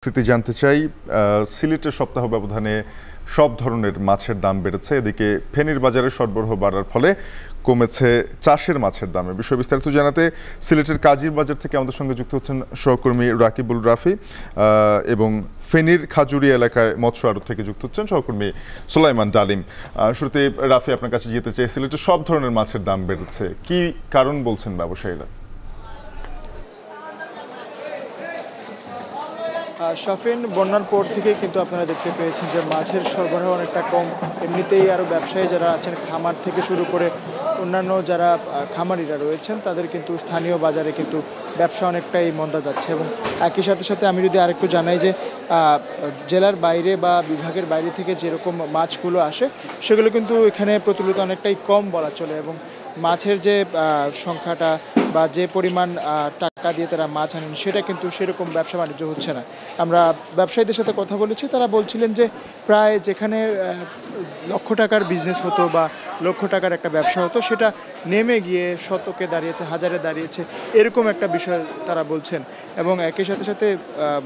পরিস্থিতি জানতে চাই। সিলেটের সপ্তাহ ব্যবধানে সব ধরনের মাছের দাম বেড়েছে, এদিকে ফেনীর বাজারে সরবরাহ বাড়ার ফলে কমেছে চাষের মাছের দামে। বিষয় বিস্তারিত জানাতে সিলেটের কাজীর বাজার থেকে আমাদের সঙ্গে যুক্ত হচ্ছেন সহকর্মী রাকিবুল রাফি এবং ফেনীর খাজুরি এলাকায় মৎস্য আড়ত থেকে যুক্ত হচ্ছেন সহকর্মী সুলাইমান ডালিম। শুরুতে রাফি, আপনার কাছে যেতে চাই, সিলেটের সব ধরনের মাছের দাম বেড়েছে, কি কারণ বলছেন ব্যবসায়ীরা? শাফিন, বন্যার পর থেকে কিন্তু আপনারা দেখতে পেয়েছেন যে মাছের সরবরাহ অনেকটা কম। এমনিতেই আরও ব্যবসায়ী যারা আছেন, খামার থেকে শুরু করে অন্যান্য যারা খামারিরা রয়েছেন, তাদের কিন্তু স্থানীয় বাজারে কিন্তু ব্যবসা অনেকটাই মন্দা যাচ্ছে। এবং একই সাথে সাথে আমি যদি আরেকটু জানাই যে জেলার বাইরে বা বিভাগের বাইরে থেকে যেরকম মাছগুলো আসে সেগুলো কিন্তু এখানে প্রচলিত অনেকটাই কম বলা চলে। এবং মাছের যে সংখ্যাটা বা যে পরিমাণ টাকা দিয়ে তারা মাছ আনেন সেটা কিন্তু সেরকম ব্যবসা বাণিজ্য হচ্ছে না। আমরা ব্যবসায়ীদের সাথে কথা বলেছি, তারা বলছিলেন যে প্রায় যেখানে লক্ষ টাকার বিজনেস হতো বা লক্ষ টাকার একটা ব্যবসা হতো, সেটা নেমে গিয়ে শতকে দাঁড়িয়েছে, হাজারে দাঁড়িয়েছে, এরকম একটা বিষয় তারা বলছেন। এবং একই সাথে সাথে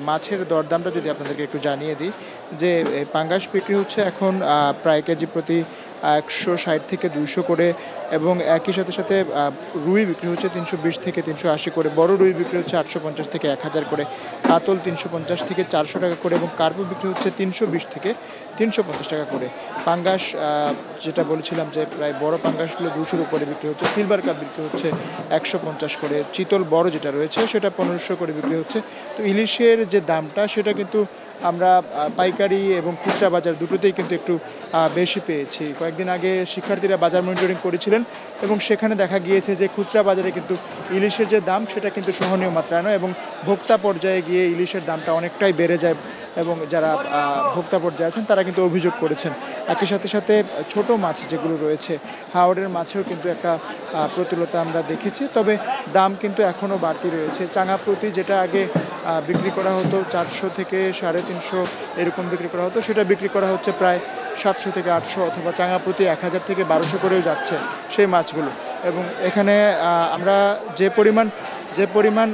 মাছের দরদামটা যদি আপনাদেরকে একটু জানিয়ে দিই, যে পাঙ্গাস বিক্রি হচ্ছে এখন প্রায় কেজি প্রতি 160 থেকে 200 করে, এবং একই সাথে সাথে রুই বিক্রি হচ্ছে 320 থেকে 380 করে, বড় রুই বিক্রি হচ্ছে 850 থেকে 1000 করে, কাতল 350 থেকে 400 টাকা করে, এবং কার্পু বিক্রি হচ্ছে 320 থেকে 350 টাকা করে। পাঙ্গাস যেটা বলেছিলাম যে প্রায় বড় পাঙ্গাসগুলো 200-র উপরে বিক্রি হচ্ছে, সিলভার কাপ বিক্রি হচ্ছে 150 করে, চিতল বড় যেটা রয়েছে সেটা 1500 করে বিক্রি হচ্ছে। তো ইলিশের যে দামটা সেটা কিন্তু আমরা পাইকারি এবং খুচরা বাজার দুটোতেই কিন্তু একটু বেশি পেয়েছি। কয়েকদিন আগে শিক্ষার্থীরা বাজার মনিটরিং করেছিলেন এবং সেখানে দেখা গিয়েছে যে খুচরা বাজারে কিন্তু ইলিশের যে দাম সেটা কিন্তু সহনীয় মাত্রায় নয়, এবং ভোক্তা পর্যায়ে গিয়ে ইলিশের দামটা অনেকটাই বেড়ে যায়, এবং যারা ভোক্তা পর্যায়ে আছেন তারা কিন্তু অভিযোগ করেছেন। একই সাথে সাথে ছোট মাছ যেগুলো রয়েছে, হাওড়ের মাছেও কিন্তু একটা প্রতুলতা আমরা দেখেছি, তবে দাম কিন্তু এখনও বাড়তি রয়েছে। চাঙা প্রতি যেটা আগে বিক্রি করা হতো 400 থেকে 350 এরকম বিক্রি করা হতো, সেটা বিক্রি করা হচ্ছে প্রায় 700 থেকে 800, অথবা চাঙা প্রতি 1000 থেকে 1200 করেও যাচ্ছে সেই মাছগুলো। এবং এখানে আমরা যে পরিমাণ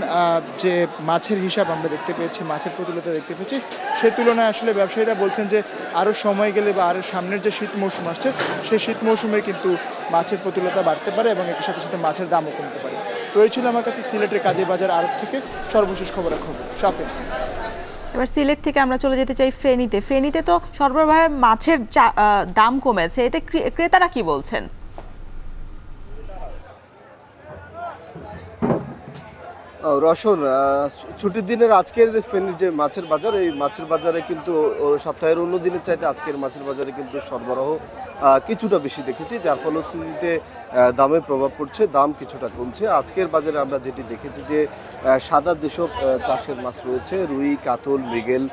যে মাছের হিসাব আমরা দেখতে পেয়েছি, মাছের প্রতুলতা দেখতে পেয়েছি, সেই তুলনায় আসলে ব্যবসায়ীরা বলছেন যে আরও সময় গেলে বা আরও সামনের যে শীত মৌসুম আসছে সেই শীত মৌসুমে কিন্তু মাছের প্রতুলতা বাড়তে পারে এবং এর সাথে সাথে মাছের দামও কমতে পারে। তো এই ছিল আমার কাছে সিলেটের কাজীর বাজার আড়ত থেকে সর্বশেষ খবরাখবর। শাফিন, এবার সিলেট থেকে আমরা চলে যেতে চাই ফেনীতে। ফেনীতে তো সরবরাহে মাছের দাম কমেছে, এতে ক্রেতারা কি বলছেন? রসন, ছুটির দিনের আজকের ফেনীর যে মাছের বাজার, এই মাছের বাজারে কিন্তু সপ্তাহের অন্য দিনের চাইতে আজকের মাছের বাজারে কিন্তু সরবরাহ কিছুটা বেশি দেখেছি, যার ফলশ্রুতিতে দামে প্রভাব পড়ছে, দাম কিছুটা কমছে। আজকের বাজারে আমরা যেটি দেখেছি যে সাদা যেসব চাষের মাছ রয়েছে, রুই, কাতল, মৃগেল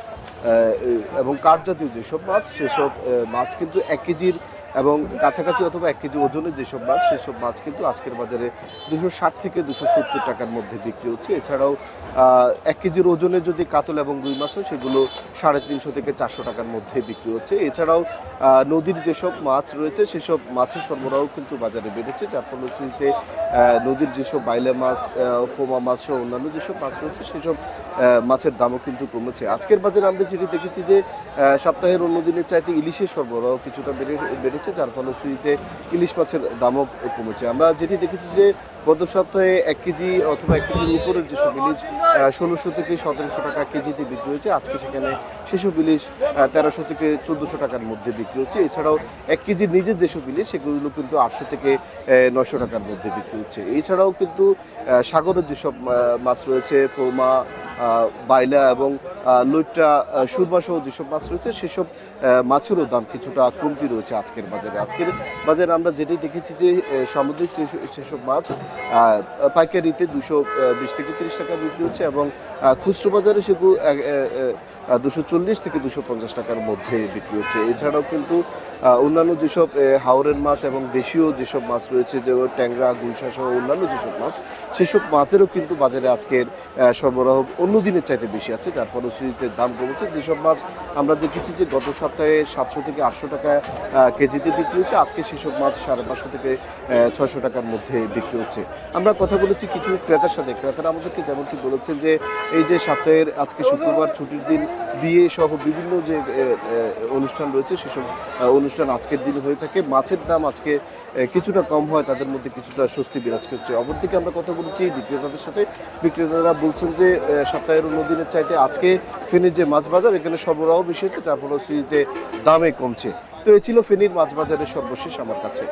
এবং কাঠজাতীয় যেসব মাছ, সেসব মাছ কিন্তু 1 কেজির এবং কাছাকাছি অথবা 1 কেজি ওজনের যেসব মাছ, সেসব মাছ কিন্তু আজকের বাজারে 260 থেকে 270 টাকার মধ্যে বিক্রি হচ্ছে। এছাড়াও 1 কেজির ওজনের যদি কাতল এবং রুই মাছ হয়, সেগুলো 350 থেকে 400 টাকার মধ্যে বিক্রি হচ্ছে। এছাড়াও নদীর যেসব মাছ রয়েছে সেসব মাছের সরবরাহ কিন্তু বাজারে বেড়েছে, যার ফলশ্রুতিতে নদীর যেসব বাইলা মাছ, পোমা মাছ সহ অন্যান্য যেসব মাছ রয়েছে সেসব মাছের দামও কিন্তু কমেছে। আজকের বাজারে আমরা যেটি দেখেছি যে সপ্তাহের অন্য দিনের চাইতে ইলিশের সরবরাহ কিছুটা বেড়েছে, যার ফলশ্রুতিতে ইলিশ মাছের দামও কমেছে। আমরা যেটি দেখেছি যে গত সপ্তাহে 1 কেজি অথবা 1 কেজির উপরের যেসব ইলিশ 1600 থেকে 1700 টাকা কেজিতে বিক্রি হয়েছে, আজকে সেখানে সেসব ইলিশ 1300 থেকে 1400 টাকার মধ্যে বিক্রি হচ্ছে। এছাড়াও 1 কেজির নিজের যেসব ইলিশ সেগুলো কিন্তু 800 থেকে 900 টাকার মধ্যে বিক্রি হচ্ছে। এছাড়াও কিন্তু সাগরের যেসব মাছ রয়েছে, পোমা, বাইলা এবং লইট্টা, সুরমা সহ যেসব মাছ রয়েছে সেসব মাছেরও দাম কিছুটা কমতি রয়েছে আজকের বাজারে। আজকের বাজারে আমরা যেটি দেখেছি যে সামুদ্রিক সেসব মাছ পাইকারিতে 220 থেকে 30 টাকা বিক্রি হচ্ছে, এবং খুচরো বাজারে সেগুলো 240 থেকে 250 টাকার মধ্যে বিক্রি হচ্ছে। এছাড়াও কিন্তু অন্যান্য যেসব হাওরের মাছ এবং দেশীয় যেসব মাছ রয়েছে, যেমন ট্যাংরা, গুলশা সহ অন্যান্য যেসব মাছ, সেসব মাছেরও কিন্তু বাজারে আজকের সরবরাহ অন্য দিনের চাইতে বেশি আছে, যার ফলশ্রুতিতে দাম কমেছে। যেসব মাছ আমরা দেখেছি যে গত সপ্তাহে 700 থেকে 800 টাকা কেজিতে বিক্রি হচ্ছে, আজকে সেসব মাছ 550 থেকে 600 টাকার মধ্যে বিক্রি হচ্ছে। আমরা কথা বলেছি কিছু ক্রেতার সাথে, ক্রেতারা আমাদেরকে যেমনটি বলেছেন যে এই যে সপ্তাহের আজকে শুক্রবার ছুটির দিন, বিয়ে সহ বিভিন্ন যে অনুষ্ঠান রয়েছে সেসব অনুষ্ঠান আজকের দিনে হয়ে থাকে। মাছের দাম আজকে কিছুটা কম হয়, তাদের মধ্যে কিছুটা স্বস্তি বিরাজ করছে। অপরদিকে আমরা কথা বলছি বিক্রেতাদের সাথে। বিক্রেতারা বলছেন যে সপ্তাহের অন্য দিনের চাইতে আজকে ফেনীর যে মাছ বাজার এখানে সরবরাহ বেশি হচ্ছে, যার ফলশ্রুতিতে দামে কমছে। তো এ ছিল ফেনীর মাছ বাজারের সর্বশেষ আমার কাছে।